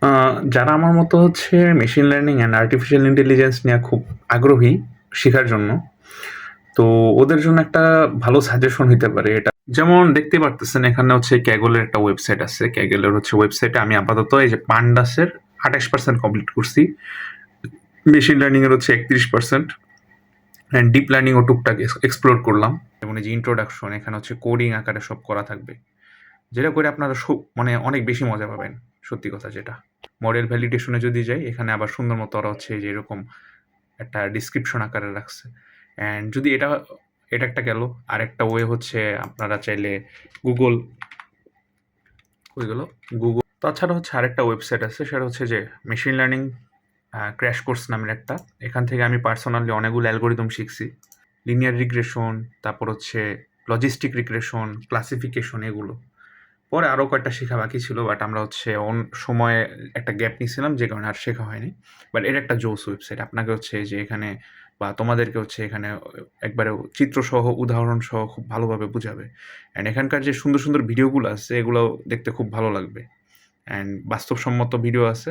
আ যারা আমার মতো হচ্ছে machine learning and artificial intelligence নিয়ে খুব আগ্রহী শিখার জন্য। তো ওদের জন্য একটা ভালো সাজেশন হইতে পারে এটা। যেমন দেখতেই পারতেছেন এখানে হচ্ছে Kaggle এর একটা ওয়েবসাইট আছে। Kaggle এর হচ্ছে ওয়েবসাইটে আমি আপাতত এই যে Pandas এর ২৮% কমপ্লিট করছি। মেশিন লার্নিং এর হচ্ছে ৩১% অ্যান্ড ডিপ লার্নিং ও টুকটাক এক্সপ্লোর করলাম। এবং এই যে ইন্ট্রোডাকশন এখানে হচ্ছে কোডিং আকারে সব করা থাকবে। যেটা করে আপনারা মানে অনেক বেশি মজা পাবেন। সত্যি কথা যেটা। মডেল ভ্যালিডেশন এ যদি যাই, এখানে আবার সুন্দর মতো ওরা হচ্ছে যে এরকম একটা ডেসক্রিপশন আকারে রাখছে। অ্যান্ড যদি এটা একটা গেল। আরেকটা ওয়ে হচ্ছে আপনারা চাইলে Google কই গেল? Google তাছাড়া হচ্ছে আরেকটা ওয়েবসাইট আছে সেটা হচ্ছে যে মেশিন লার্নিং ক্র্যাশ কোর্স নামের একটা। এখান থেকে আমি পার্সোনালি অনেকগুলো অ্যালগরিদম শিখছি। লিনিয়ার রিগ্রেশন, তারপর হচ্ছে লজিস্টিক রিগ্রেশন, ক্লাসিফিকেশন এগুলো। পরে আরও কয়েকটা শেখা বাকি ছিল বাট আমরা হচ্ছে সময়ে একটা গ্যাপ নিয়েছিলাম যে কারণে আর শেখা হয়নি। বাট এটা একটা জোস ওয়েবসাইট। আপনাকে হচ্ছে যে এখানে বা তোমাদেরকে হচ্ছে এখানে একবারে চিত্রসহ, উদাহরণসহ খুব ভালোভাবে বুঝাবে। অ্যান্ড এখানকার যে সুন্দর, সুন্দর ভিডিওগুলো আছে এগুলো দেখতে খুব ভালো লাগবে। অ্যান্ড বাস্তবসম্মত ভিডিও আছে।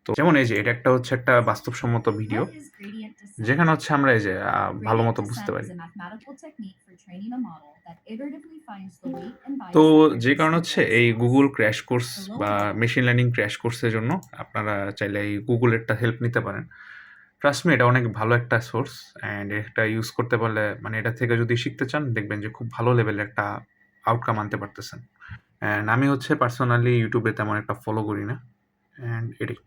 তো যেমন এই যে এটা হচ্ছে একটা বাস্তবসম্মত ভিডিও। যেখানে হচ্ছে আমরা এই যে ভালো মতো বুঝতে পারি। তো যে কারণ হচ্ছে এই Google ক্র্যাশ কোর্স বা মেশিন লার্নিং ক্র্যাশ কোর্সের জন্য আপনারা চাইলে এই Google এরটা হেল্প নিতে পারেন। ট্রাস্ট মি এটা অনেক ভালো একটা সোর্স অ্যান্ড এটা ইউজ করতে পারলে মানে এটা থেকে যদি শিখতে চান দেখবেন যে খুব ভালো লেভেলের একটা আউটকাম আনতে পারতেছেন। অ্যান্ড আমি হচ্ছে পার্সোনালি YouTube এ তেমন একটা ফলো করি না। অ্যান্ড এটাই।